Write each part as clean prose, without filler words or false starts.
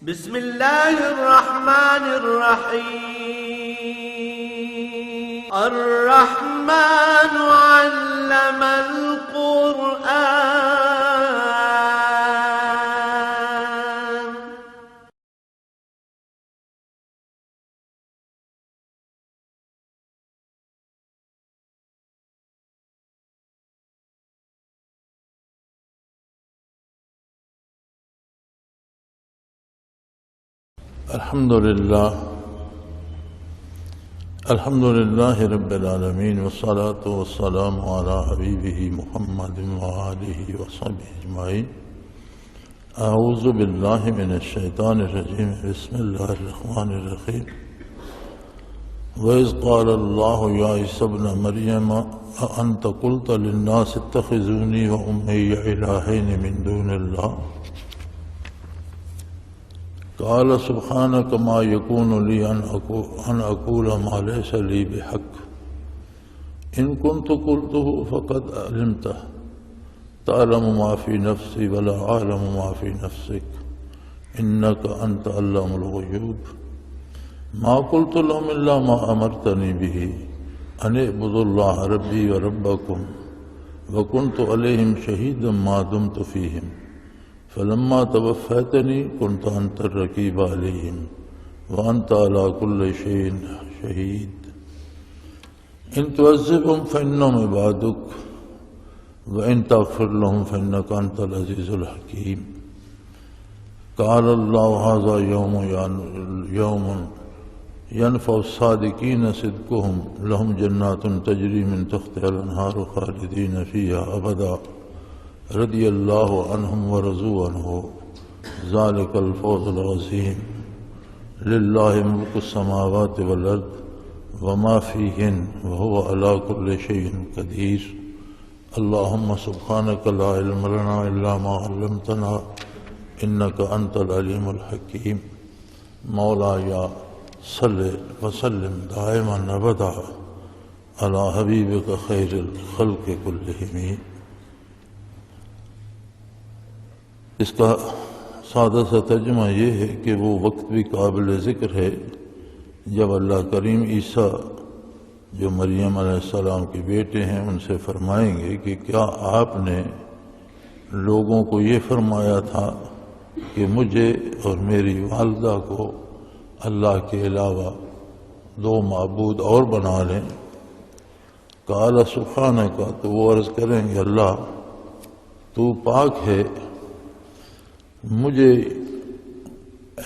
بسم الله الرحمن الرحيم. الرحمن علم القرآن. الحمد لله رب العالمين، والصلاة والسلام على حبيبه محمد وآله وصحبه أجمعين. أعوذ بالله من الشيطان الرجيم. بسم الله الرحمن الرحيم. وإذ قال الله يا عيسى ابن مريم أأنت قلت للناس اتخذوني وأمي إلهين من دون الله قال سبحانك ما يكون لي أن أقول ما ليس لي بحق إن كنت قلته فقد علمته تعلم ما في نفسي ولا أعلم ما في نفسك إنك أنت علام الغيوب. ما قلت لهم إلا ما أمرتني به أن اعبدوا الله ربي وربكم وكنت عليهم شهيدا ما دمت فيهم فلما توفيتني كنت أنت الرقيب عليهم وأنت على كل شيء شهيد. إن تعذبهم فإنهم عبادك وإن تغفر لهم فإنك أنت العزيز الحكيم. قال الله هذا يوم ينفع الصادقين صدقهم لهم جنات تجري من تحتها الأنهار خالدين فيها أبدا رضي الله عنهم ورضوا عنه ذلك الفوز العظيم. لله ملك السماوات والأرض وما فيهن وهو على كل شيء قدير. اللهم سبحانك لا علم لنا إلا ما علمتنا إنك أنت العليم الحكيم. مولاي صل وسلم دائما أبدا على حبيبك خير الخلق كلهم. اس کا سادہ سا ترجمہ یہ ہے کہ وہ وقت بھی قابل ذکر ہے جب اللہ کریم عیسیٰ جو مریم علیہ السلام کے بیٹے ہیں ان سے فرمائیں گے کہ کیا آپ نے لوگوں کو یہ فرمایا تھا کہ مجھے اور میری والدہ کو اللہ کے علاوہ دو معبود اور بنا لیں. قال سبحانک، تو وہ عرض کریں گے اللہ تو پاک ہے، مجھے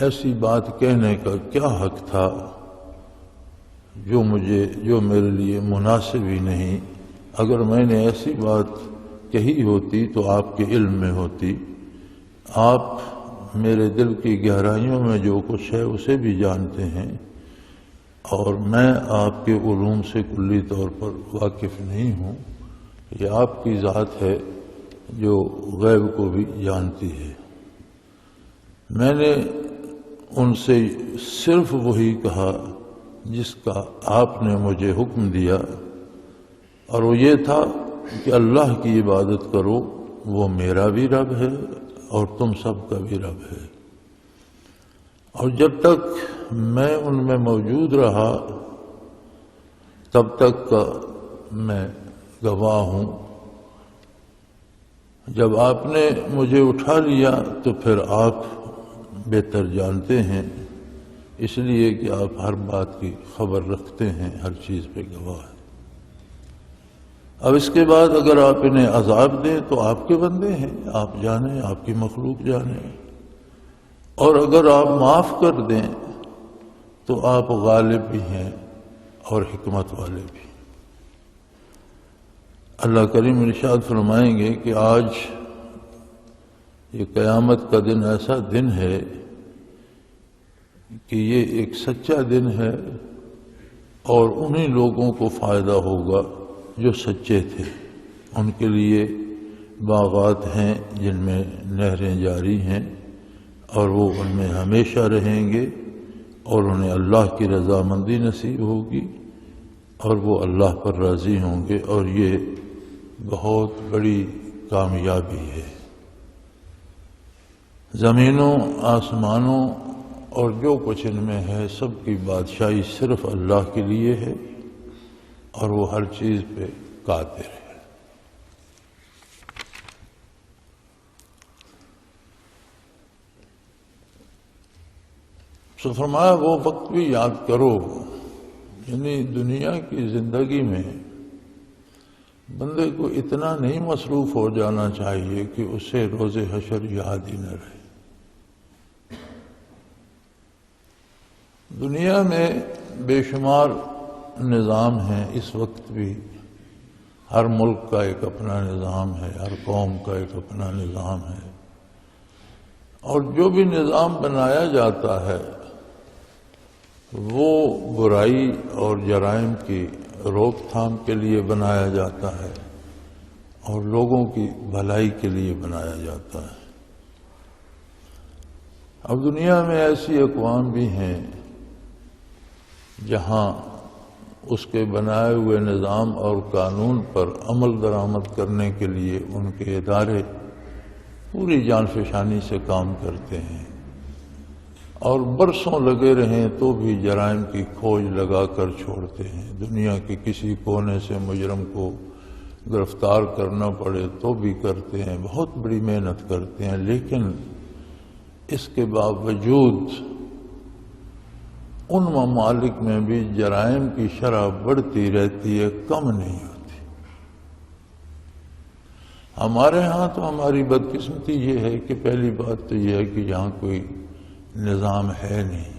ایسی بات کہنے کا کیا حق تھا جو میرے لیے مناسب ہی نہیں. اگر میں نے ایسی بات کہی ہوتی تو آپ کے علم میں ہوتی. آپ میرے دل کی گہرائیوں میں جو کچھ ہے اسے بھی جانتے ہیں اور میں آپ کے علوم سے کلی طور پر واقف نہیں ہوں. یہ آپ کی ذات ہے جو غیب کو بھی جانتی ہے. میں نے ان سے صرف وہی کہا جس کا آپ نے مجھے حکم دیا، اور وہ یہ تھا کہ اللہ کی عبادت کرو، وہ میرا بھی رب ہے اور تم سب کا بھی رب ہے. اور جب تک میں ان میں موجود رہا تب تک کا میں گواہ ہوں. جب آپ نے مجھے اٹھا لیا تو پھر آپ بہتر جانتے ہیں، اس لیے کہ آپ ہر بات کی خبر رکھتے ہیں، ہر چیز پہ گواہ ہیں. اب اس کے بعد اگر آپ انہیں عذاب دیں تو آپ کے بندے ہیں، آپ جانیں، آپ کی مخلوق جانیں، اور اگر آپ معاف کر دیں تو آپ غالب بھی ہیں اور حکمت والے بھی. اللہ کریم ارشاد فرمائیں گے کہ آج یہ قیامت کا دن ایسا دن ہے کہ یہ ایک سچا دن ہے اور انہی لوگوں کو فائدہ ہوگا جو سچے تھے. ان کے لیے باغات ہیں جن میں نہریں جاری ہیں اور وہ ان میں ہمیشہ رہیں گے اور انہیں اللہ کی رضامندی نصیب ہوگی اور وہ اللہ پر راضی ہوں گے، اور یہ بہت بڑی کامیابی ہے. زمینوں آسمانوں اور جو کچھ ان میں ہے سب کی بادشاہی صرف اللہ کے لیے ہے اور وہ ہر چیز پہ قادر ہے۔ تو فرمایا وہ وقت بھی یاد کرو، یعنی دنیا کی زندگی میں بندے کو اتنا نہیں مصروف ہو جانا چاہیے کہ اسے روز حشر یاد ہی نہ رہے۔ دنیا میں بے شمار نظام ہیں، اس وقت بھی ہر ملک کا ایک اپنا نظام ہے، ہر قوم کا ایک اپنا نظام ہے، اور جو بھی نظام بنایا جاتا ہے وہ برائی اور جرائم کی روک تھام کے لیے بنایا جاتا ہے اور لوگوں کی بھلائی کے لیے بنایا جاتا ہے۔ اب دنیا میں ایسی اقوام بھی ہیں جہاں اس کے بنائے ہوئے نظام اور قانون پر عمل درآمد کرنے کے لیے ان کے ادارے پوری جان فشانی سے کام کرتے ہیں، اور برسوں لگے رہیں تو بھی جرائم کی کھوج لگا کر چھوڑتے ہیں۔ دنیا کے کسی کونے سے مجرم کو گرفتار کرنا پڑے تو بھی کرتے ہیں، بہت بڑی محنت کرتے ہیں، لیکن اس کے باوجود ان ممالک میں بھی جرائم کی شرح بڑھتی رہتی ہے، کم نہیں ہوتی۔ ہمارے ہاں تو ہماری بدقسمتی یہ ہے کہ پہلی بات تو یہ ہے کہ یہاں کوئی نظام ہے نہیں۔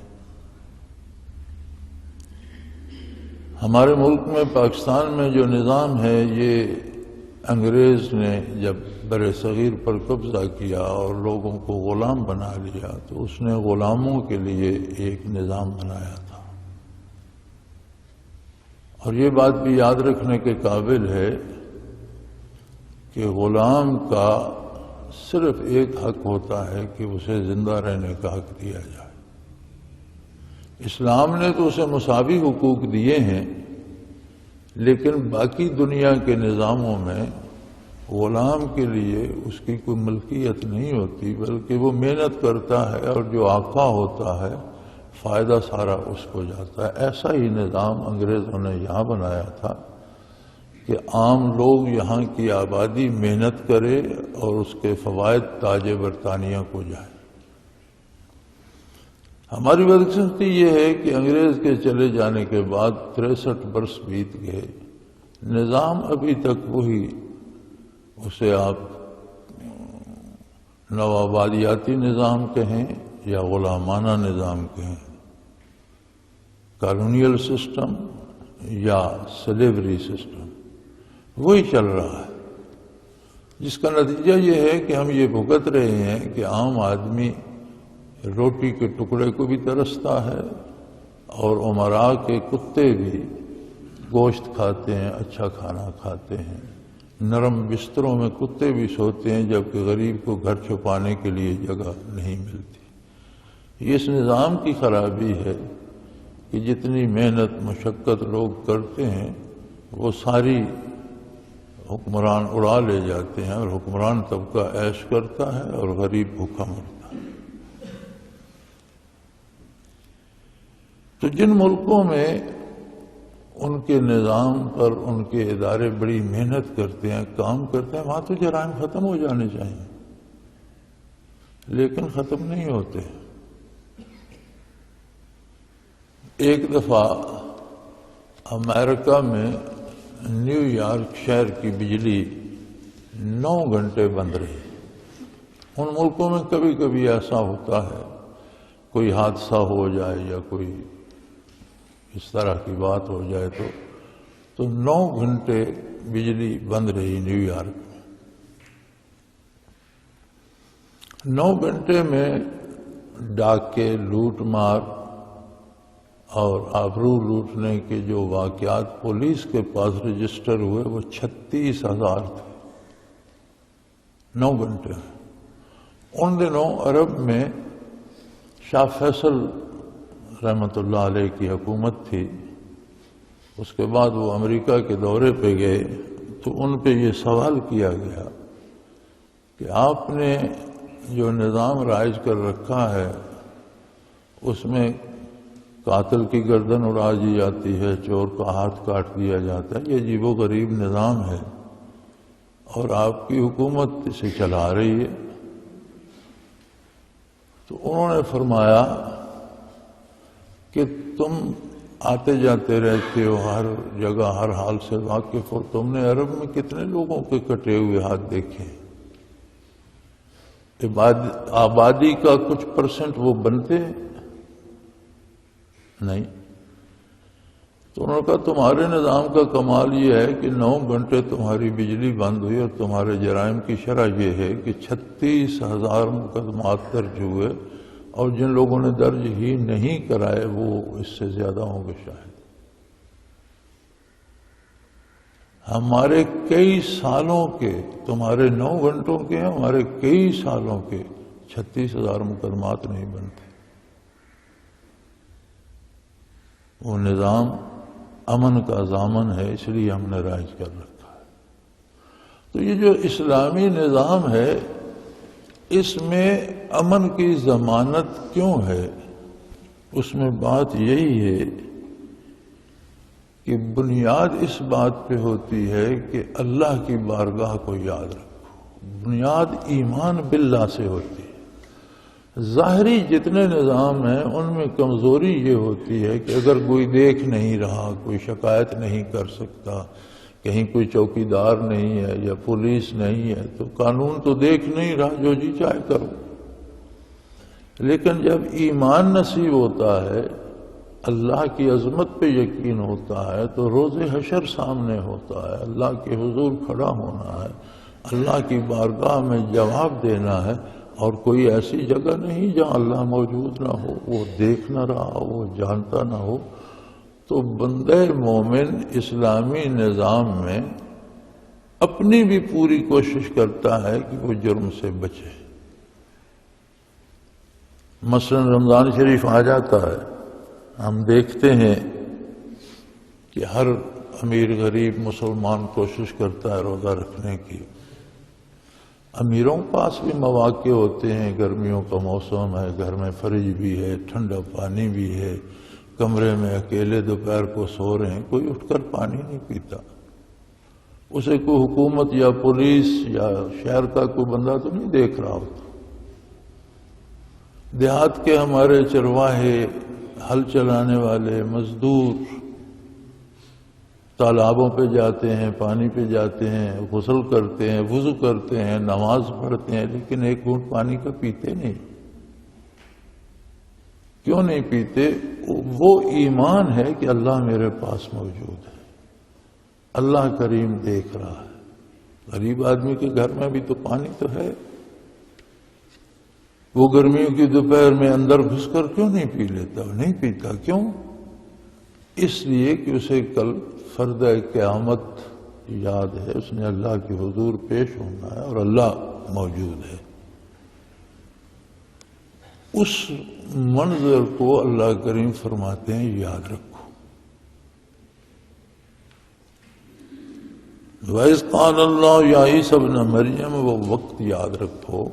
ہمارے ملک میں پاکستان میں جو نظام ہے یہ انگریز نے جب بر صغیر پر قبضہ کیا اور لوگوں کو غلام بنا لیا تو اس نے غلاموں کے لیے ایک نظام بنایا تھا، اور یہ بات بھی یاد رکھنے کے قابل ہے کہ غلام کا صرف ایک حق ہوتا ہے کہ اسے زندہ رہنے کا حق دیا جائے۔ اسلام نے تو اسے مساوی حقوق دیے ہیں، لیکن باقی دنیا کے نظاموں میں غلام کے لیے اس کی کوئی ملکیت نہیں ہوتی، بلکہ وہ محنت کرتا ہے اور جو آقا ہوتا ہے فائدہ سارا اس کو جاتا ہے۔ ایسا ہی نظام انگریزوں نے یہاں بنایا تھا کہ عام لوگ یہاں کی آبادی محنت کرے اور اس کے فوائد تاج برطانیہ کو جائیں۔ ہماری بدقسمتی یہ ہے کہ انگریز کے چلے جانے کے بعد 63 برس بیت گئے، نظام ابھی تک وہی، اسے آپ نوآبادیاتی نظام کہیں یا غلامانہ نظام کہیں، کالونیل سسٹم یا سلیوری سسٹم، وہی چل رہا ہے، جس کا نتیجہ یہ ہے کہ ہم یہ بھگت رہے ہیں کہ عام آدمی روٹی کے ٹکڑے کو بھی ترستا ہے اور امراء کے کتے بھی گوشت کھاتے ہیں، اچھا کھانا کھاتے ہیں، نرم بستروں میں کتے بھی سوتے ہیں، جبکہ غریب کو گھر چھپانے کے لیے جگہ نہیں ملتی۔ یہ اس نظام کی خرابی ہے کہ جتنی محنت مشقت لوگ کرتے ہیں وہ ساری حکمران اڑا لے جاتے ہیں، اور حکمران طبقہ عیش کرتا ہے اور غریب بھوکا مرتا ہے۔ تو جن ملکوں میں ان کے نظام پر ان کے ادارے بڑی محنت کرتے ہیں، کام کرتے ہیں، وہاں تو جرائم ختم ہو جانے چاہیے، لیکن ختم نہیں ہوتے۔ ایک دفعہ امریکہ میں نیو یارک شہر کی بجلی 9 گھنٹے بند رہی۔ ان ملکوں میں کبھی کبھی ایسا ہوتا ہے، کوئی حادثہ ہو جائے یا کوئی اس طرح کی بات ہو جائے تو 9 گھنٹے بجلی بند رہی نیو یارک میں۔ 9 گھنٹے میں ڈاکے، لوٹ مار اور آبرو لوٹنے کے جو واقعات پولیس کے پاس رجسٹر ہوئے وہ 36,000 تھے 9 گھنٹے میں۔ ان دنوں عرب میں شاہ فیصل رحمۃ اللہ علیہ کی حکومت تھی، اس کے بعد وہ امریکہ کے دورے پہ گئے تو ان پہ یہ سوال کیا گیا کہ آپ نے جو نظام رائج کر رکھا ہے اس میں قاتل کی گردن اڑا دی جاتی ہے، چور کا ہاتھ کاٹ دیا جاتا ہے، یہ عجیب و غریب نظام ہے اور آپ کی حکومت اسے چلا رہی ہے۔ تو انہوں نے فرمایا کہ تم آتے جاتے رہتے ہو، ہر جگہ ہر حال سے واقف ہو، تم نے عرب میں کتنے لوگوں کے کٹے ہوئے ہاتھ دیکھے؟ آبادی کا کچھ پرسنٹ وہ بنتے نہیں۔ تو انہوں نے کہا تمہارے نظام کا کمال یہ ہے کہ 9 گھنٹے تمہاری بجلی بند ہوئی اور تمہارے جرائم کی شرح یہ ہے کہ 36,000 مقدمات درج ہوئے اور جن لوگوں نے درج ہی نہیں کرائے وہ اس سے زیادہ ہوں گے شاید۔ ہمارے کئی سالوں کے، تمہارے 9 گھنٹوں کے، ہمارے کئی سالوں کے 36,000 مقدمات نہیں بنتے۔ وہ نظام امن کا ضامن ہے، اس لیے ہم نے رائج کر رکھا ہے۔ تو یہ جو اسلامی نظام ہے اس میں امن کی ضمانت کیوں ہے؟ اس میں بات یہی ہے کہ بنیاد اس بات پہ ہوتی ہے کہ اللہ کی بارگاہ کو یاد رکھو، بنیاد ایمان باللہ سے ہوتی ہے۔ ظاہری جتنے نظام ہیں ان میں کمزوری یہ ہوتی ہے کہ اگر کوئی دیکھ نہیں رہا، کوئی شکایت نہیں کر سکتا، کہیں کوئی چوکیدار نہیں ہے یا پولیس نہیں ہے تو قانون تو دیکھ نہیں رہا، جو جی چاہے کرو۔ لیکن جب ایمان نصیب ہوتا ہے، اللہ کی عظمت پہ یقین ہوتا ہے، تو روز حشر سامنے ہوتا ہے، اللہ کے حضور کھڑا ہونا ہے، اللہ کی بارگاہ میں جواب دینا ہے، اور کوئی ایسی جگہ نہیں جہاں اللہ موجود نہ ہو، وہ دیکھ نہ رہا ہو، وہ جانتا نہ ہو۔ تو بندہ مومن اسلامی نظام میں اپنی بھی پوری کوشش کرتا ہے کہ وہ جرم سے بچے۔ مثلا رمضان شریف آ جاتا ہے، ہم دیکھتے ہیں کہ ہر امیر غریب مسلمان کوشش کرتا ہے روزہ رکھنے کی۔ امیروں کے پاس بھی مواقع ہوتے ہیں، گرمیوں کا موسم ہے، گھر میں فریج بھی ہے، ٹھنڈا پانی بھی ہے، کمرے میں اکیلے دوپہر کو سو رہے ہیں، کوئی اٹھ کر پانی نہیں پیتا، اسے کوئی حکومت یا پولیس یا شہر کا کوئی بندہ تو نہیں دیکھ رہا ہوتا۔ دیہات کے ہمارے چرواہے، ہل چلانے والے مزدور تالابوں پہ جاتے ہیں، پانی پہ جاتے ہیں، غسل کرتے ہیں، وضو کرتے ہیں، نماز پڑھتے ہیں، لیکن ایک گھونٹ پانی کا پیتے نہیں۔ کیوں نہیں پیتے؟ وہ ایمان ہے کہ اللہ میرے پاس موجود ہے، اللہ کریم دیکھ رہا ہے۔ غریب آدمی کے گھر میں بھی تو پانی تو ہے، وہ گرمیوں کی دوپہر میں اندر گھس کر کیوں نہیں پی لیتا؟ نہیں پیتا، کیوں؟ اس لیے کہ اسے کل فردہ قیامت یاد ہے، اس نے اللہ کے حضور پیش ہونا ہے اور اللہ موجود ہے۔ اس منظر کو اللہ کریم فرماتے ہیں یاد رکھو۔ وَإِذْ قَالَ اللَّهُ يَا عِيسَى ابْنَ مَرْيَمَ، وہ وقت یاد رکھو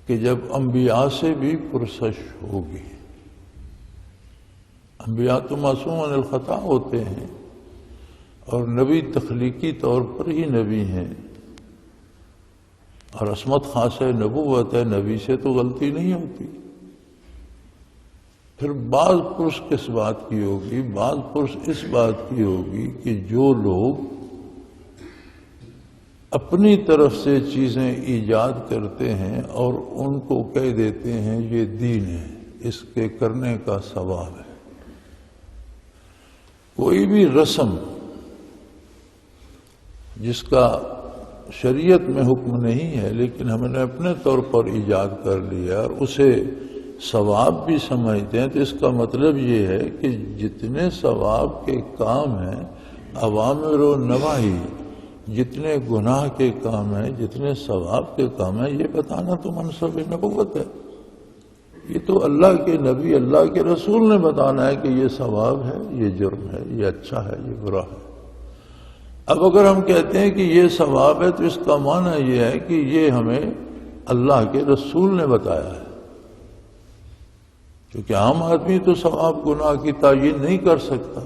کہ جب انبیاء سے بھی پرسش ہوگی۔ انبیاء تو معصوم عن الخطا ہوتے ہیں اور نبی تخلیقی طور پر ہی نبی ہیں، اور عصمت خاص نبوت ہے، نبی سے تو غلطی نہیں ہوتی۔ پھر بعض پرس کس بات کی ہوگی؟ بعض پرس اس بات کی ہوگی کہ جو لوگ اپنی طرف سے چیزیں ایجاد کرتے ہیں اور ان کو کہہ دیتے ہیں یہ دین ہے، اس کے کرنے کا ثواب ہے۔ کوئی بھی رسم جس کا شریعت میں حکم نہیں ہے لیکن ہم نے اپنے طور پر ایجاد کر لیا اور اسے ثواب بھی سمجھتے ہیں، تو اس کا مطلب یہ ہے کہ جتنے ثواب کے کام ہیں، اوامر و نواہی، جتنے گناہ کے کام ہیں، جتنے ثواب کے کام ہیں، یہ بتانا تو منصب نبوت ہے۔ یہ تو اللہ کے نبی، اللہ کے رسول نے بتانا ہے کہ یہ ثواب ہے، یہ جرم ہے، یہ اچھا ہے، یہ برا ہے۔ اب اگر ہم کہتے ہیں کہ یہ ثواب ہے تو اس کا معنی یہ ہے کہ یہ ہمیں اللہ کے رسول نے بتایا ہے، کیونکہ عام آدمی تو ثواب گناہ کی تعیین نہیں کر سکتا۔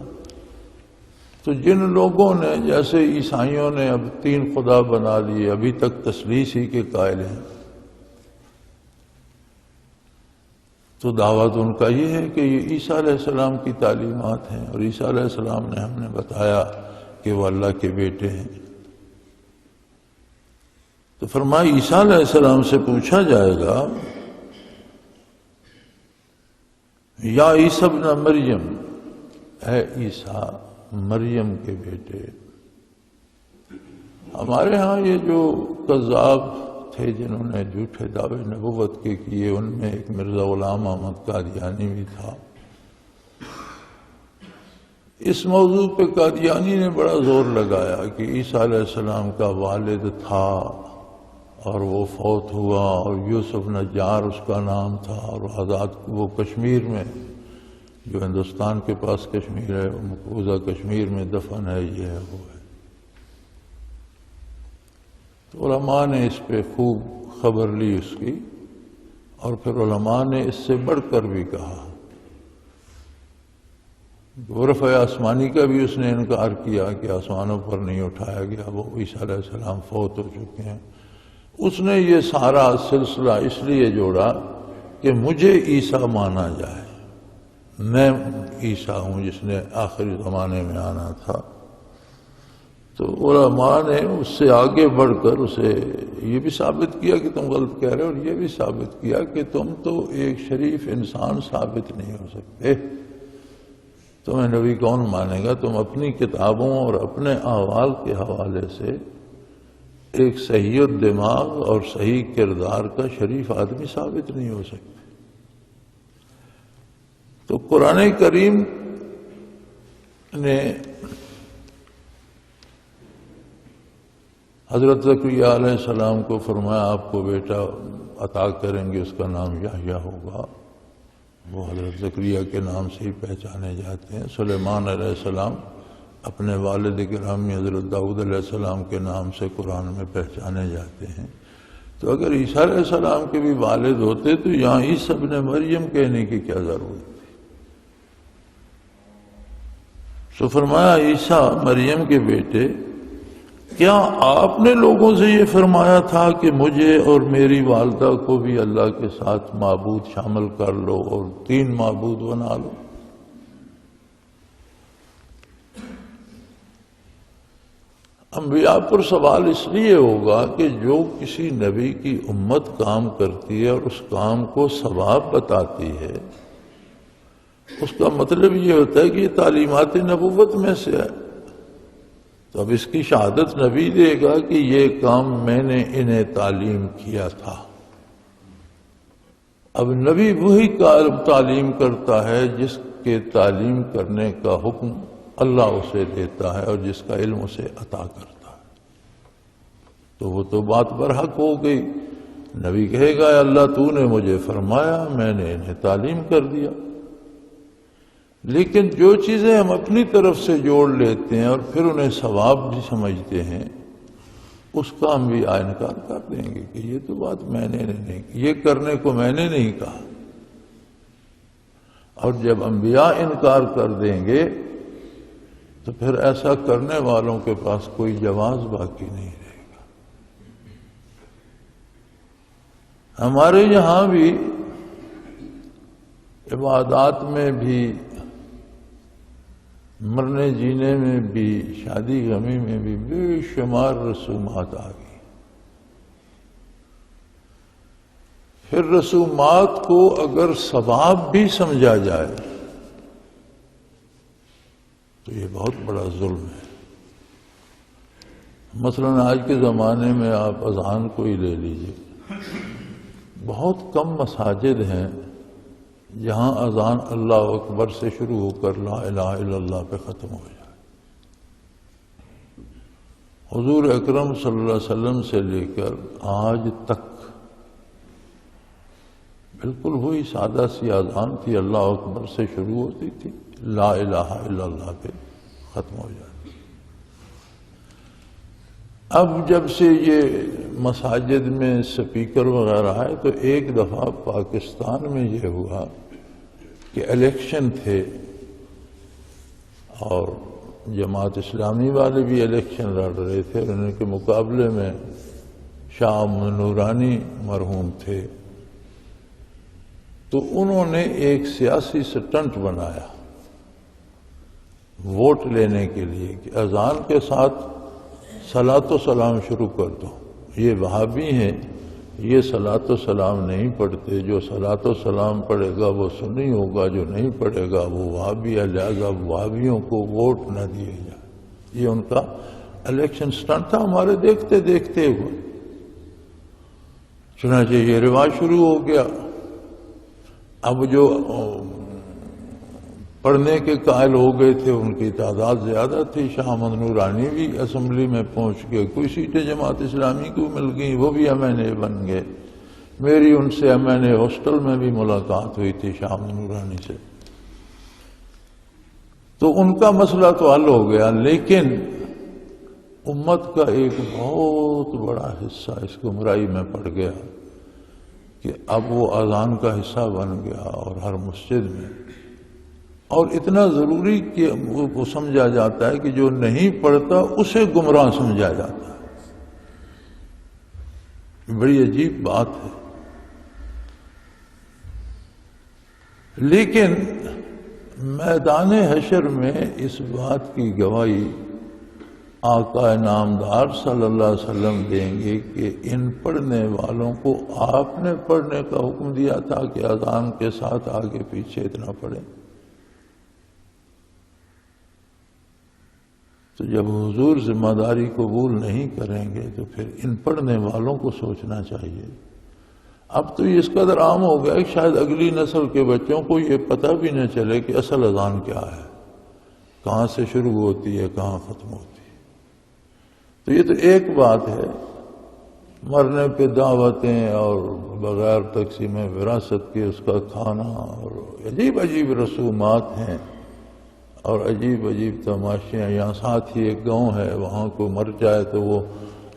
تو جن لوگوں نے، جیسے عیسائیوں نے اب 3 خدا بنا لیے، ابھی تک تثلیث ہی کے قائل ہیں، تو دعوت ان کا یہ ہے کہ یہ عیسیٰ علیہ السلام کی تعلیمات ہیں، اور عیسیٰ علیہ السلام نے ہم نے بتایا کہ وہ اللہ کے بیٹے ہیں۔ تو فرمایا عیسیٰ علیہ السلام سے پوچھا جائے گا، یا عیسیٰ ابن مریم، اے عیسیٰ مریم کے بیٹے۔ ہمارے ہاں یہ جو کذاب تھے جنہوں نے جھوٹے دعوے نبوت کے کیے، ان میں ایک مرزا غلام احمد قادیانی بھی تھا۔ اس موضوع پہ قادیانی نے بڑا زور لگایا کہ عیسیٰ علیہ السلام کا والد تھا اور وہ فوت ہوا، اور یوسف نجار اس کا نام تھا، اور آزاد وہ کشمیر میں، جو ہندوستان کے پاس کشمیر ہے، مقبوضہ کشمیر میں دفن ہے، یہ ہے وہ ہے۔ تو علماء نے اس پہ خوب خبر لی اس کی، اور پھر علماء نے اس سے بڑھ کر بھی کہا، رفع آسمانی کا بھی اس نے انکار کیا کہ آسمانوں پر نہیں اٹھایا گیا، وہ عیسیٰ علیہ السلام فوت ہو چکے ہیں۔ اس نے یہ سارا سلسلہ اس لیے جوڑا کہ مجھے عیسیٰ مانا جائے، میں عیسیٰ ہوں جس نے آخری زمانے میں آنا تھا۔ تو علماء نے اس سے آگے بڑھ کر اسے یہ بھی ثابت کیا کہ تم غلط کہہ رہے ہو، اور یہ بھی ثابت کیا کہ تم تو ایک شریف انسان ثابت نہیں ہو سکتے، تمہیں نبی کون مانے گا؟ تم اپنی کتابوں اور اپنے احوال کے حوالے سے ایک صحیح الدماغ اور صحیح کردار کا شریف آدمی ثابت نہیں ہو سکتے۔ تو قرآن کریم نے حضرت زکریا علیہ السلام کو فرمایا آپ کو بیٹا عطا کریں گے، اس کا نام یحییٰ ہوگا، وہ حضرت زکریا کے نام سے ہی پہچانے جاتے ہیں۔ سلیمان علیہ السلام اپنے والد گرامی حضرت داؤد علیہ السلام کے نام سے قرآن میں پہچانے جاتے ہیں۔ تو اگر عیسیٰ علیہ السلام کے بھی والد ہوتے تو یہاں عیسیٰ ابن مریم کہنے کی کیا ضرورت تھی؟ سو فرمایا عیسیٰ مریم کے بیٹے، کیا آپ نے لوگوں سے یہ فرمایا تھا کہ مجھے اور میری والدہ کو بھی اللہ کے ساتھ معبود شامل کر لو اور 3 معبود بنا لو؟ انبیاء پر سوال اس لیے ہوگا کہ جو کسی نبی کی امت کام کرتی ہے اور اس کام کو ثواب بتاتی ہے، اس کا مطلب یہ ہوتا ہے کہ یہ تعلیمات نبوت میں سے ہے۔ تو اب اس کی شہادت نبی دے گا کہ یہ کام میں نے انہیں تعلیم کیا تھا۔ اب نبی وہی تعلیم کرتا ہے جس کے تعلیم کرنے کا حکم اللہ اسے دیتا ہے اور جس کا علم اسے عطا کرتا ہے۔ تو وہ تو بات برحق ہو گئی، نبی کہے گا اللہ تو نے مجھے فرمایا، میں نے انہیں تعلیم کر دیا۔ لیکن جو چیزیں ہم اپنی طرف سے جوڑ لیتے ہیں اور پھر انہیں ثواب بھی سمجھتے ہیں، اس کا ہم بھی انکار کر دیں گے کہ یہ تو بات میں نے نہیں کی، یہ کرنے کو میں نے نہیں کہا۔ اور جب انبیاء انکار کر دیں گے تو پھر ایسا کرنے والوں کے پاس کوئی جواز باقی نہیں رہے گا۔ ہمارے یہاں بھی عبادات میں بھی، مرنے جینے میں بھی، شادی غمی میں بھی بے شمار رسومات آ گئی۔ پھر رسومات کو اگر ثواب بھی سمجھا جائے تو یہ بہت بڑا ظلم ہے۔ مثلاً آج کے زمانے میں آپ اذان کو ہی لے لیجیے، بہت کم مساجد ہیں جہاں اذان اللہ اکبر سے شروع ہو کر لا الہ الا اللہ پہ ختم ہو جائے۔ حضور اکرم صلی اللہ علیہ وسلم سے لے کر آج تک بالکل وہی سادہ سی اذان تھی، اللہ اکبر سے شروع ہوتی تھی، لا الہ الا اللہ پہ ختم ہو جاتی۔ اب جب سے یہ مساجد میں سپیکر وغیرہ ہے تو ایک دفعہ پاکستان میں یہ ہوا کہ الیکشن تھے اور جماعت اسلامی والے بھی الیکشن لڑ رہے تھے، ان کے مقابلے میں شاہ نورانی مرحوم تھے، تو انہوں نے ایک سیاسی سٹنٹ بنایا ووٹ لینے کے لیے کہ اذان کے ساتھ صلاۃ و سلام شروع کر دو۔ یہ وہابی ہیں، یہ صلاۃ و سلام نہیں پڑھتے، جو صلاۃ و سلام پڑھے گا وہ سنی ہوگا، جو نہیں پڑھے گا وہ وہابی ہے، لہذا وہابیوں کو ووٹ نہ دیے جائے۔ یہ ان کا الیکشن سٹنٹ تھا، ہمارے دیکھتے دیکھتے ہوئے، چنانچہ یہ رواج شروع ہو گیا۔ اب جو پڑھنے کے قائل ہو گئے تھے ان کی تعداد زیادہ تھی، شاہ احمد نورانی بھی اسمبلی میں پہنچ گئے، کوئی سیٹیں جماعت اسلامی کو مل گئیں، وہ بھی MNA بن گئے۔ میری ان سے MNA ہاسٹل میں بھی ملاقات ہوئی تھی شاہ احمد نورانی سے، تو ان کا مسئلہ تو حل ہو گیا، لیکن امت کا ایک بہت بڑا حصہ اس گمراہی میں پڑ گیا کہ اب وہ اذان کا حصہ بن گیا اور ہر مسجد میں، اور اتنا ضروری کہ وہ سمجھا جاتا ہے کہ جو نہیں پڑھتا اسے گمراہ سمجھا جاتا ہے۔ بڑی عجیب بات ہے، لیکن میدان حشر میں اس بات کی گواہی آقا نامدار صلی اللہ علیہ وسلم دیں گے کہ ان پڑھنے والوں کو آپ نے پڑھنے کا حکم دیا تھا کہ اذان کے ساتھ آگے پیچھے اتنا پڑھیں۔ تو جب حضور ذمہ داری قبول نہیں کریں گے تو پھر ان پڑھنے والوں کو سوچنا چاہیے۔ اب تو یہ اس قدر عام ہو گیا کہ شاید اگلی نسل کے بچوں کو یہ پتہ بھی نہ چلے کہ اصل اذان کیا ہے، کہاں سے شروع ہوتی ہے، کہاں ختم ہوتی ہے۔ تو یہ تو ایک بات ہے، مرنے پہ دعوتیں اور بغیر تقسیم وراثت کے اس کا کھانا، اور عجیب عجیب رسومات ہیں اور عجیب عجیب تماشے ہیں۔ یہاں ساتھ ہی ایک گاؤں ہے، وہاں کوئی مر جائے تو وہ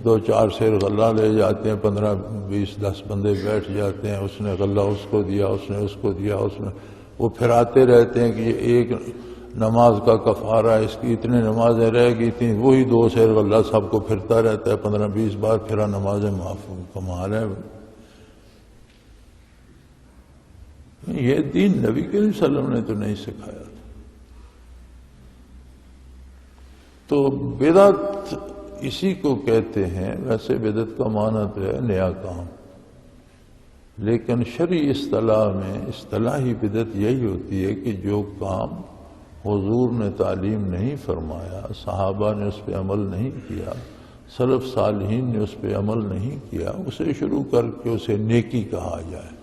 2-4 سیر غلہ لے جاتے ہیں، 15-20-10 بندے بیٹھ جاتے ہیں، اس نے غلہ اس کو دیا، اس نے اس کو دیا، اس نے، وہ پھراتے رہتے ہیں کہ یہ ایک نماز کا کفارہ ہے، اس کی اتنے نمازیں رہ گئی تھیں، وہی 2 سیر غلہ سب کو پھرتا رہتا ہے، 15-20 بار پھرا، نمازیں معاف، کمال ہے۔ یہ دین نبی کریم صلی اللہ علیہ وسلم نے تو نہیں سکھایا تھا۔ تو بدعت اسی کو کہتے ہیں، ویسے بدعت کا معنی تو ہے نیا کام، لیکن شرعی اصطلاح میں اصطلاحی بدعت یہی ہوتی ہے کہ جو کام حضور نے تعلیم نہیں فرمایا، صحابہ نے اس پہ عمل نہیں کیا، سلف صالحین نے اس پہ عمل نہیں کیا، اسے شروع کر کے اسے نیکی کہا جائے۔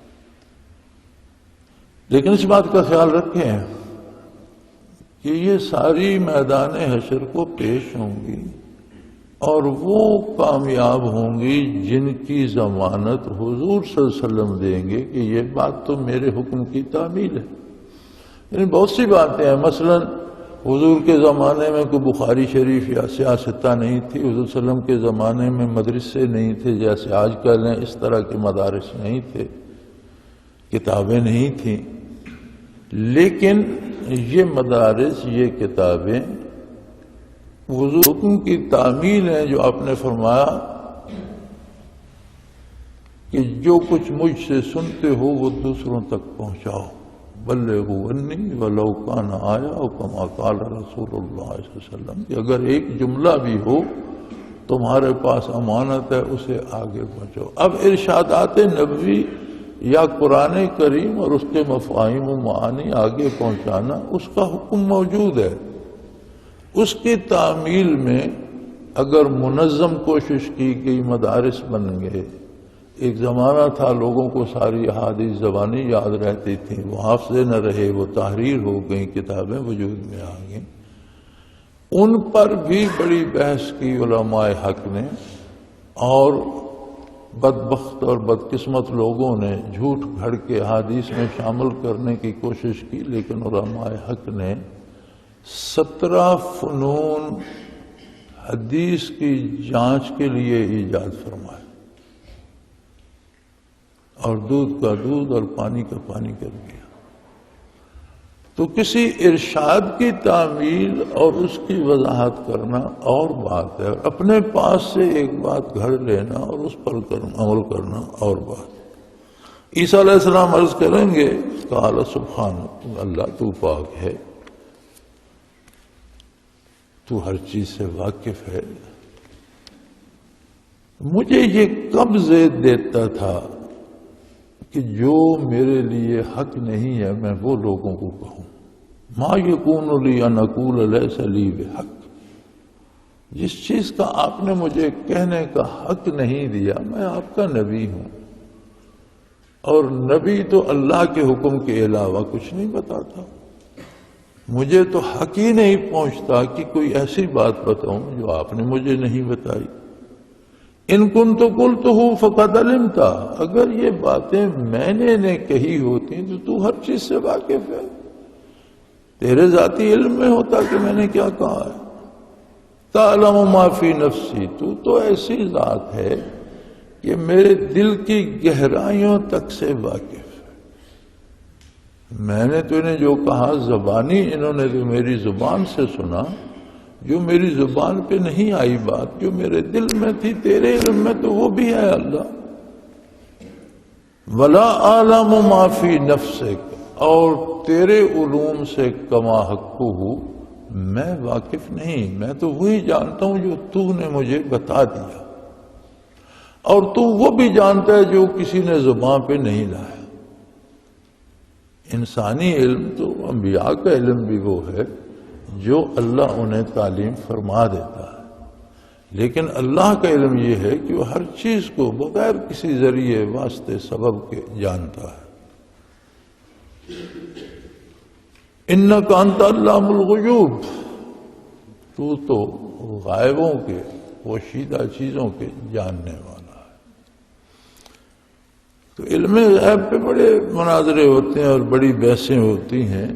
لیکن اس بات کا خیال رکھیں کہ یہ ساری میدان حشر کو پیش ہوں گی اور وہ کامیاب ہوں گی جن کی ضمانت حضور صلی اللہ علیہ وسلم دیں گے کہ یہ بات تو میرے حکم کی تعمیل ہے۔ یعنی بہت سی باتیں ہیں، مثلا حضور کے زمانے میں کوئی بخاری شریف یا سیاستہ نہیں تھی، حضور صلی اللہ علیہ وسلم کے زمانے میں مدرسے نہیں تھے جیسے آج کل ہیں، اس طرح کے مدارس نہیں تھے، کتابیں نہیں تھیں، لیکن یہ مدارس، یہ کتابیں حضور حکم کی تعمیل ہیں، جو آپ نے فرمایا کہ جو کچھ مجھ سے سنتے ہو وہ دوسروں تک پہنچاؤ، بلغوا عنی ولو کان آیا او کما قال رسول اللہ صلی اللہ علیہ وسلم، کہ اگر ایک جملہ بھی ہو تمہارے پاس امانت ہے اسے آگے پہنچاؤ۔ اب ارشادات نبوی یا قرآن کریم اور اس کے مفاہیم و معانی آگے پہنچانا، اس کا حکم موجود ہے۔ اس کی تعمیل میں اگر منظم کوشش کی گئی، مدارس بن گئے، ایک زمانہ تھا لوگوں کو ساری احادیث زبانی یاد رہتی تھیں، وہ حافظ نہ رہے، وہ تحریر ہو گئیں، کتابیں وجود میں آ گئیں، ان پر بھی بڑی بحث کی علماء حق نے، اور بدبخت اور بدقسمت لوگوں نے جھوٹ گھڑ کے احادیث میں شامل کرنے کی کوشش کی، لیکن علماء حق نے 17 فنون حدیث کی جانچ کے لیے ایجاد فرمایا اور دودھ کا دودھ اور پانی کا پانی کر دیا. تو کسی ارشاد کی تعمیل اور اس کی وضاحت کرنا اور بات ہے، اپنے پاس سے ایک بات گھڑ لینا اور اس پر عمل کرنا اور بات. عیسیٰ علیہ السلام عرض کریں گے قال سبحان اللہ، تو پاک ہے، تو ہر چیز سے واقف ہے. مجھے یہ کب زید دیتا تھا کہ جو میرے لیے حق نہیں ہے میں وہ لوگوں کو کہوں. ما یکون لی ان اقول لیس لی بحق، جس چیز کا آپ نے مجھے کہنے کا حق نہیں دیا، میں آپ کا نبی ہوں، اور نبی تو اللہ کے حکم کے علاوہ کچھ نہیں بتاتا. مجھے تو حق ہی نہیں پہنچتا کہ کوئی ایسی بات بتاؤں جو آپ نے مجھے نہیں بتائی. ان کنت قلتہ فقد علمت، اگر یہ باتیں میں نے کہی ہوتی تو تو ہر چیز سے واقف ہے، تیرے ذاتی علم میں ہوتا کہ میں نے کیا کہا ہے. تعلم ما فی نفسی، تو ایسی ذات ہے کہ میرے دل کی گہرائیوں تک سے واقف ہے. میں نے تو انہیں جو کہا زبانی، انہوں نے تو میری زبان سے سنا، جو میری زبان پہ نہیں آئی بات، جو میرے دل میں تھی تیرے علم میں تو وہ بھی ہے اللہ. ولا اعلم ما فی نفسک، اور تیرے علوم سے کما حقہ میں واقف نہیں، میں تو وہی جانتا ہوں جو تو نے مجھے بتا دیا، اور تو وہ بھی جانتا ہے جو کسی نے زبان پہ نہیں لایا. انسانی علم تو انبیاء کا علم بھی وہ ہے جو اللہ انہیں تعلیم فرما دیتا ہے، لیکن اللہ کا علم یہ ہے کہ وہ ہر چیز کو بغیر کسی ذریعے واسطے سبب کے جانتا ہے. انک انت علام الغیوب، تو غائبوں کے پوشیدہ چیزوں کے جاننے والا ہے. تو علم غیب پہ بڑے مناظرے ہوتے ہیں اور بڑی بحثیں ہوتی ہیں،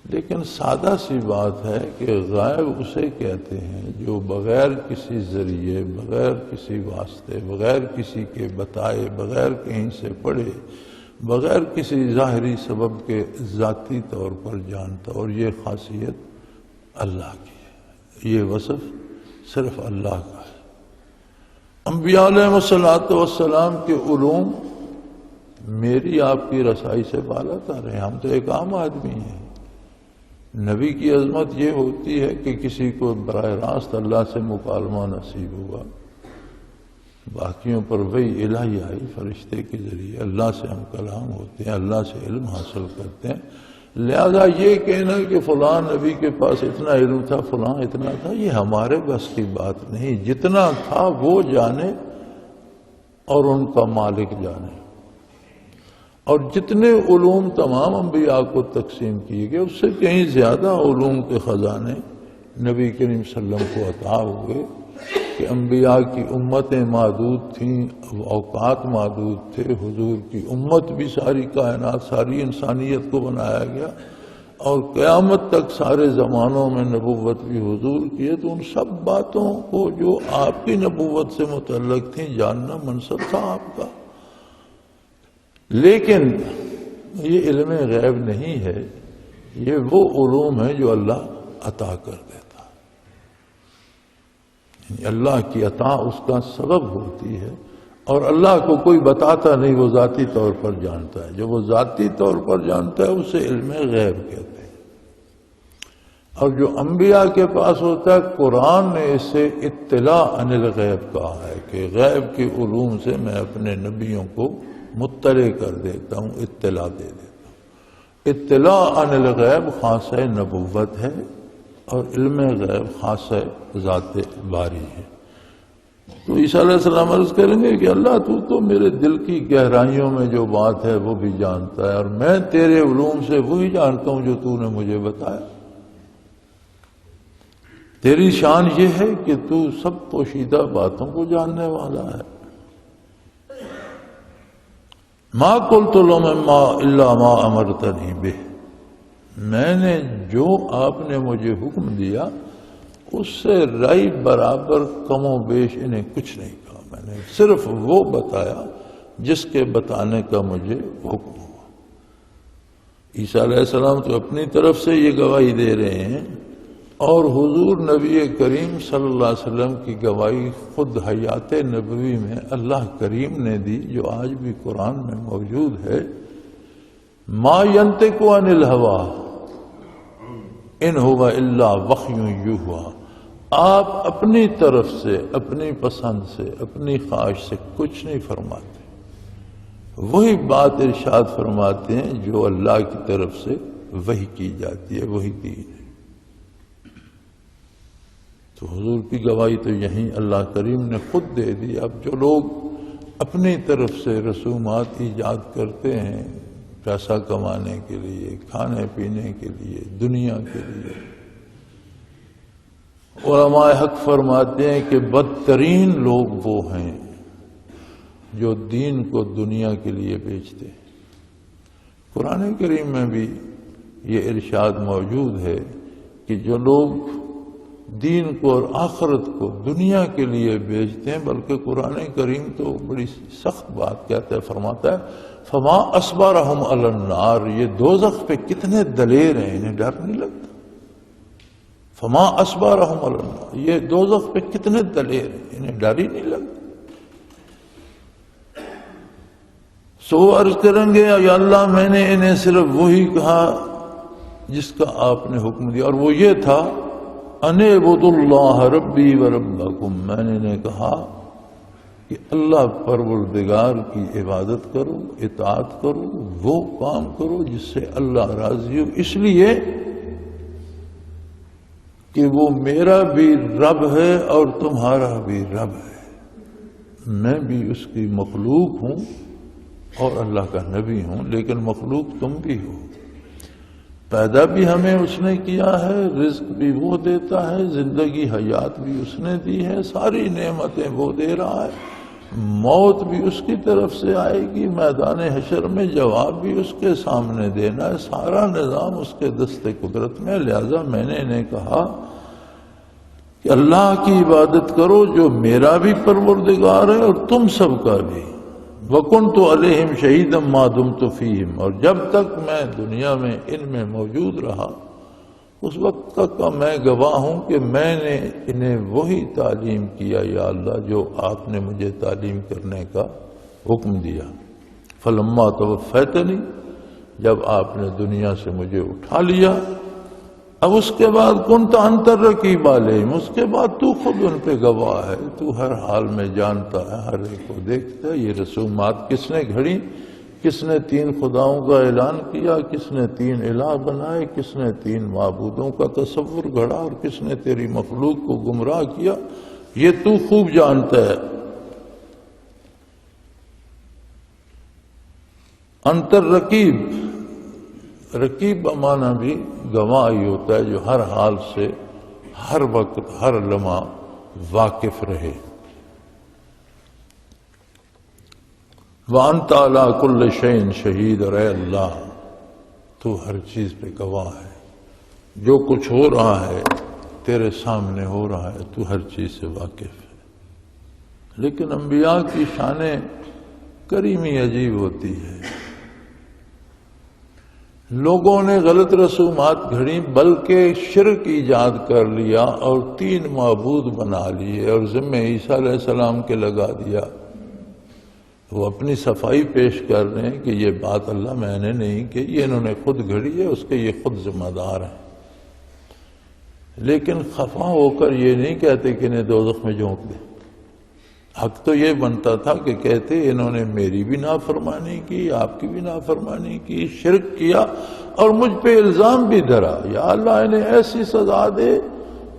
لیکن سادہ سی بات ہے کہ غائب اسے کہتے ہیں جو بغیر کسی ذریعے، بغیر کسی واسطے، بغیر کسی کے بتائے، بغیر کہیں سے پڑھے، بغیر کسی ظاہری سبب کے ذاتی طور پر جانتا. اور یہ خاصیت اللہ کی ہے، یہ وصف صرف اللہ کا ہے. انبیاء علیہ السلام کے علوم میری آپ کی رسائی سے بالا تر ہیں، ہم تو ایک عام آدمی ہیں. نبی کی عظمت یہ ہوتی ہے کہ کسی کو براہ راست اللہ سے مکالمہ نصیب ہوا، باقیوں پر وحی الہی آئی فرشتے کے ذریعے، اللہ سے ہم کلام ہوتے ہیں، اللہ سے علم حاصل کرتے ہیں. لہذا یہ کہنا کہ فلاں نبی کے پاس اتنا علم تھا، فلاں اتنا تھا، یہ ہمارے بس کی بات نہیں. جتنا تھا وہ جانے اور ان کا مالک جانے. اور جتنے علوم تمام انبیاء کو تقسیم کیے گئے اس سے کہیں زیادہ علوم کے خزانے نبی کریم صلی اللہ علیہ وسلم کو عطا ہوئے کہ انبیاء کی امتیں محدود تھیں، اوقات محدود تھے. حضور کی امت بھی ساری کائنات، ساری انسانیت کو بنایا گیا، اور قیامت تک سارے زمانوں میں نبوت بھی حضور کی ہے. تو ان سب باتوں کو جو آپ کی نبوت سے متعلق تھیں جاننا منصب تھا آپ کا. لیکن یہ علم غیب نہیں ہے، یہ وہ علوم ہے جو اللہ عطا کر دیتا ہے. یعنی اللہ کی عطا اس کا سبب ہوتی ہے، اور اللہ کو کوئی بتاتا نہیں، وہ ذاتی طور پر جانتا ہے. جو وہ ذاتی طور پر جانتا ہے اسے علم غیب کہتے ہیں. اور جو انبیاء کے پاس ہوتا ہے، قرآن نے اسے اطلاع عن الغیب کہا ہے کہ غیب کے علوم سے میں اپنے نبیوں کو مطلع کر دیتا ہوں، اطلاع دے دیتا ہوں. اطلاع عن الغیب خاص نبوت ہے، اور علم غیب خاص ذات باری ہے. تو عیسیٰ علیہ السلام عرض کریں گے کہ اللہ تو میرے دل کی گہرائیوں میں جو بات ہے وہ بھی جانتا ہے، اور میں تیرے علوم سے وہی جانتا ہوں جو تو نے مجھے بتایا. تیری شان یہ ہے کہ تو سب پوشیدہ باتوں کو جاننے والا ہے. ما قلت لهم الا ما امرتنی به، میں نے جو آپ نے مجھے حکم دیا اس سے رائی برابر کم و بیش انہیں کچھ نہیں کہا. میں نے صرف وہ بتایا جس کے بتانے کا مجھے حکم ہوا. عیسیٰ علیہ السلام تو اپنی طرف سے یہ گواہی دے رہے ہیں، اور حضور نبی کریم صلی اللہ علیہ وسلم کی گواہی خود حیات نبوی میں اللہ کریم نے دی، جو آج بھی قرآن میں موجود ہے. ما ینطق عن الہویٰ ان ہوا الا وحی یوحیٰ. آپ اپنی طرف سے، اپنی پسند سے، اپنی خواہش سے کچھ نہیں فرماتے، وہی بات ارشاد فرماتے ہیں جو اللہ کی طرف سے وحی کی جاتی ہے، وہی دین ہے. تو حضور کی گواہی تو یہیں اللہ کریم نے خود دے دی. اب جو لوگ اپنی طرف سے رسومات ایجاد کرتے ہیں پیسہ کمانے کے لیے، کھانے پینے کے لیے، دنیا کے لیے، علماء حق فرماتے ہیں کہ بدترین لوگ وہ ہیں جو دین کو دنیا کے لیے بیچتے ہیں. قرآن کریم میں بھی یہ ارشاد موجود ہے کہ جو لوگ دین کو اور آخرت کو دنیا کے لیے بیچتے ہیں، بلکہ قرآن کریم تو بڑی سخت بات کہتا ہے، فرماتا ہے فما اصبرہم علی النار. یہ دوزخ پہ کتنے دلیر ہیں، انہیں ڈر نہیں لگتا. فما اصبرہم علی النار، یہ دوزخ پہ کتنے دلیر ہیں، انہیں ڈر ہی نہیں لگتا. سو عرض کریں گے یا اللہ میں نے انہیں صرف وہی کہا جس کا آپ نے حکم دیا، اور وہ یہ تھا ان اعبدوا اللہ ربی و ربکم. میں نے انہیں کہا کہ اللہ پروردگار کی عبادت کرو، اطاعت کرو، وہ کام کرو جس سے اللہ راضی ہو، اس لیے کہ وہ میرا بھی رب ہے اور تمہارا بھی رب ہے. میں بھی اس کی مخلوق ہوں اور اللہ کا نبی ہوں، لیکن مخلوق تم بھی ہو. پیدا بھی ہمیں اس نے کیا ہے، رزق بھی وہ دیتا ہے، زندگی حیات بھی اس نے دی ہے، ساری نعمتیں وہ دے رہا ہے. موت بھی اس کی طرف سے آئے گی، میدان حشر میں جواب بھی اس کے سامنے دینا ہے. سارا نظام اس کے دست قدرت میں. لہذا میں نے انہیں کہا کہ اللہ کی عبادت کرو جو میرا بھی پروردگار ہے اور تم سب کا بھی. وَكُنْتُ عَلَيْهِمْ شَهِيدًا مَا دُمْتُ فِيهِمْ. اور جب تک میں دنیا میں ان میں موجود رہا اس وقت تک کا میں گواہ ہوں کہ میں نے انہیں وہی تعلیم کیا یا اللہ جو آپ نے مجھے تعلیم کرنے کا حکم دیا. فَلَمَّا تَوَفَّيْتَنِي، جب آپ نے دنیا سے مجھے اٹھا لیا، اب اس کے بعد كُنْتَ أَنْتَ الرَّقِيبُ عَلَيْهِمْ، اس کے بعد تو خود ان پہ گواہ ہے، تو ہر حال میں جانتا ہے، ہر ایک کو دیکھتا ہے. یہ رسومات کس نے گھڑی، کس نے 3 خداؤں کا اعلان کیا، کس نے 3 الہ بنائے، کس نے 3 معبودوں کا تصور گھڑا، اور کس نے تیری مخلوق کو گمراہ کیا، یہ تو خوب جانتا ہے. انت الرقیب، رقیب معنی بھی گواہ ہی ہوتا ہے جو ہر حال سے، ہر وقت، ہر لمحہ واقف رہے. وَأَنْتَ عَلَىٰ كُلِّ شَيْءٍ شَهِيدٌ. اور اے اللہ تو ہر چیز پہ گواہ ہے، جو کچھ ہو رہا ہے تیرے سامنے ہو رہا ہے، تو ہر چیز سے واقف ہے. لیکن انبیاء کی شان کریمی عجیب ہوتی ہے. لوگوں نے غلط رسومات گھڑی، بلکہ شرک ایجاد کر لیا اور 3 معبود بنا لیے اور ذمہ عیسیٰ علیہ السلام کے لگا دیا. وہ اپنی صفائی پیش کر رہے ہیں کہ یہ بات اللہ میں نے نہیں کہ یہ انہوں نے خود گھڑی ہے، اس کے یہ خود ذمہ دار ہیں. لیکن خفا ہو کر یہ نہیں کہتے کہ انہیں دوزخ میں جھونک دے. حق تو یہ بنتا تھا کہ کہتے انہوں نے میری بھی نافرمانی کی، آپ کی بھی نافرمانی کی، شرک کیا اور مجھ پہ الزام بھی دھرا، یا اللہ انہیں ایسی سزا دے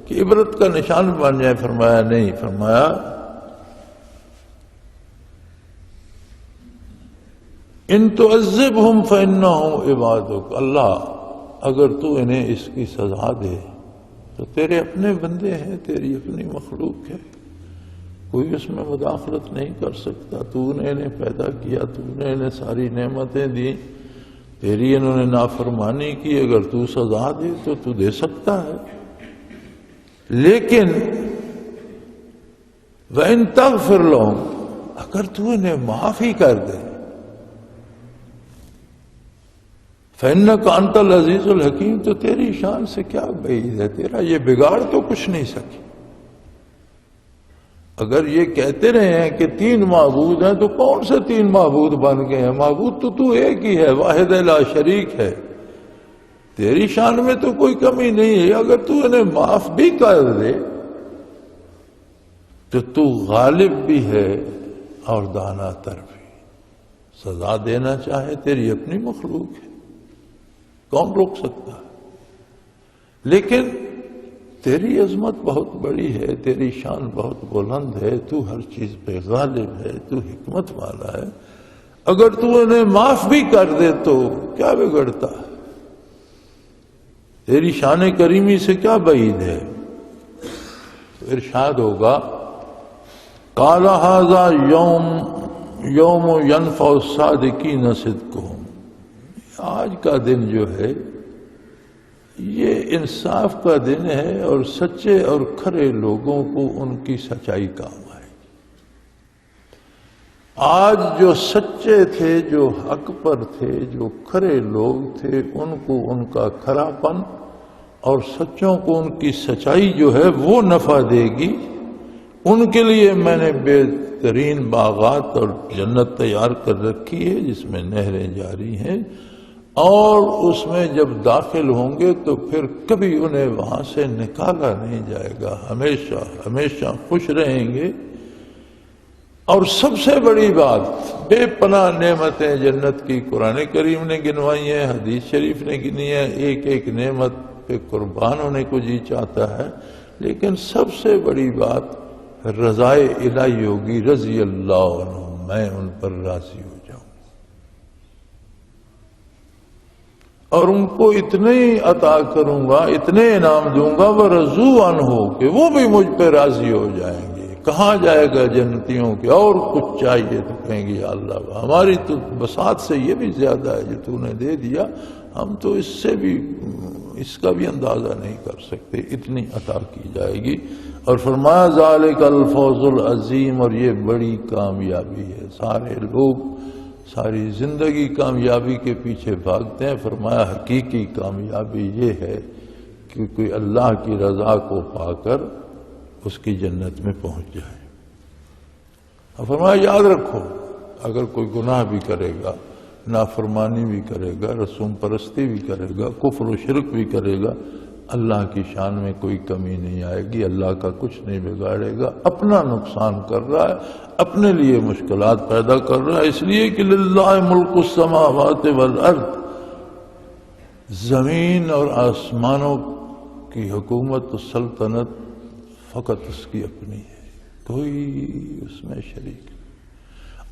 کہ عبرت کا نشان بن جائے. فرمایا نہیں، فرمایا ان تعذبہم فإنہم عبادک. اللہ اگر تو انہیں اس کی سزا دے تو تیرے اپنے بندے ہیں، تیری اپنی مخلوق ہے، کوئی اس میں مداخلت نہیں کر سکتا. تو نے انہیں پیدا کیا، تو نے انہیں ساری نعمتیں دی، تیری انہوں نے نافرمانی کی، اگر تو سزا دے تو دے سکتا ہے. لیکن وَإِن تَغْفِرْ لَهُمْ، اگر تو انہیں معاف ہی کر دے، فَإِنَّكَ أَنْتَ الْعَزِيزُ الْحَكِيمُ، تو تیری شان سے کیا بعید ہے، تیرا یہ بگاڑ تو کچھ نہیں سکی۔ اگر یہ کہتے رہے ہیں کہ 3 معبود ہیں تو کون سے 3 معبود بن گئے ہیں؟ معبود تو ایک ہی ہے، واحد لا شریک ہے، تیری شان میں تو کوئی کمی نہیں ہے۔ اگر تو انہیں معاف بھی کر دے تو غالب بھی ہے اور دانا تر بھی، سزا دینا چاہے تیری اپنی مخلوق ہے، کون روک سکتا ہے؟ لیکن تیری عظمت بہت بڑی ہے، تیری شان بہت بلند ہے، تو ہر چیز پہ غالب ہے، تو حکمت والا ہے، اگر تو انہیں معاف بھی کر دے تو کیا بگڑتا ہے؟ تیری شان کریمی سے کیا بعید ہے؟ تو ارشاد ہوگا قال ھذا یوم ینفع الصادقین صدقہم، آج کا دن جو ہے یہ انصاف کا دن ہے اور سچے اور کھرے لوگوں کو ان کی سچائی کام آئے گی۔ آج جو سچے تھے، جو حق پر تھے، جو کھرے لوگ تھے، ان کو ان کا کھراپن اور سچوں کو ان کی سچائی جو ہے وہ نفع دے گی۔ ان کے لیے میں نے بہترین باغات اور جنت تیار کر رکھی ہے جس میں نہریں جاری ہیں، اور اس میں جب داخل ہوں گے تو پھر کبھی انہیں وہاں سے نکالا نہیں جائے گا، ہمیشہ ہمیشہ خوش رہیں گے۔ اور سب سے بڑی بات، بے پناہ نعمتیں جنت کی قرآن کریم نے گنوائی ہیں، حدیث شریف نے گنی ہے، ایک ایک نعمت پہ قربان ہونے کو جی چاہتا ہے، لیکن سب سے بڑی بات رضائے الہی ہوگی، رضی اللہ عنہ، میں ان پر راضی ہو جاؤں اور ان کو اتنے عطا کروں گا، اتنے انعام دوں گا، وَرَضُوا عَنْهُ، کہ وہ بھی مجھ پہ راضی ہو جائیں گے۔ کہاں جائے گا جنتیوں کے اور کچھ چاہیے تو کہیں گے یا اللہ ہماری تو بساط سے یہ بھی زیادہ ہے جو تو نے دے دیا، ہم تو اس سے بھی، اس کا بھی اندازہ نہیں کر سکتے، اتنی عطا کی جائے گی۔ اور فرمایا ذالک الفوز العظیم، اور یہ بڑی کامیابی ہے۔ سارے لوگ ساری زندگی کامیابی کے پیچھے بھاگتے ہیں، فرمایا حقیقی کامیابی یہ ہے کہ کوئی اللہ کی رضا کو پا کر اس کی جنت میں پہنچ جائے۔ اور فرمایا یاد رکھو، اگر کوئی گناہ بھی کرے گا، نافرمانی بھی کرے گا، رسوم پرستی بھی کرے گا، کفر و شرک بھی کرے گا، اللہ کی شان میں کوئی کمی نہیں آئے گی، اللہ کا کچھ نہیں بگاڑے گا، اپنا نقصان کر رہا ہے، اپنے لیے مشکلات پیدا کر رہا ہے، اس لیے کہ للہ ملک السماوات والارض، زمین اور آسمانوں کی حکومت و سلطنت فقط اس کی اپنی ہے، کوئی اس میں شریک نہیں۔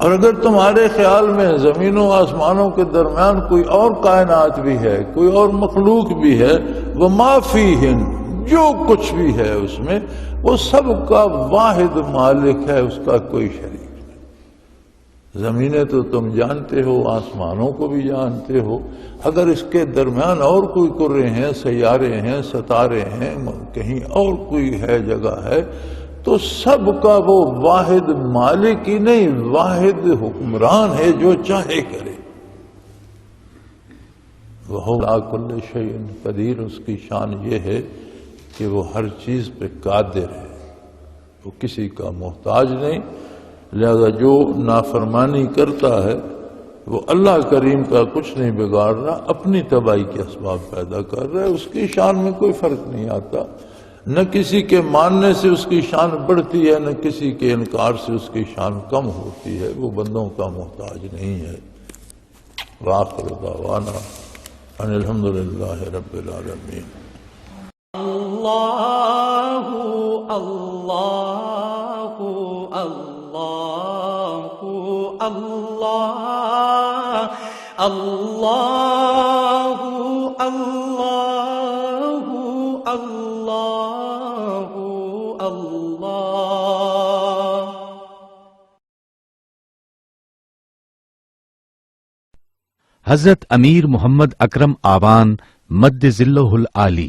اور اگر تمہارے خیال میں زمینوں و آسمانوں کے درمیان کوئی اور کائنات بھی ہے، کوئی اور مخلوق بھی ہے، وَمَا فِيهِنْ، جو کچھ بھی ہے اس میں، وہ سب کا واحد مالک ہے، اس کا کوئی شریک نہیں۔ زمینیں تو تم جانتے ہو، آسمانوں کو بھی جانتے ہو، اگر اس کے درمیان اور کوئی کرے ہیں، سیارے ہیں، ستارے ہیں، کہیں اور کوئی ہے، جگہ ہے، تو سب کا وہ واحد مالک ہی نہیں، واحد حکمران ہے، جو چاہے کرے۔ وَهُوَ عَلَىٰ كُلِّ شَيْءٍ قَدِيرٌ، اس کی شان یہ ہے کہ وہ ہر چیز پہ قادر ہے، وہ کسی کا محتاج نہیں، لہذا جو نافرمانی کرتا ہے وہ اللہ کریم کا کچھ نہیں بگاڑ رہا، اپنی تباہی کے اسباب پیدا کر رہا ہے، اس کی شان میں کوئی فرق نہیں آتا، نہ کسی کے ماننے سے اس کی شان بڑھتی ہے، نہ کسی کے انکار سے اس کی شان کم ہوتی ہے، وہ بندوں کا محتاج نہیں ہے۔ وآخر دعوانا ان الحمدللہ رب العالمین۔ اللہ اللہ اللہ اللہ اللہ اللہ اللہ اللہ۔ حضرت امیر محمد اکرم آبان مد ظلہ العالی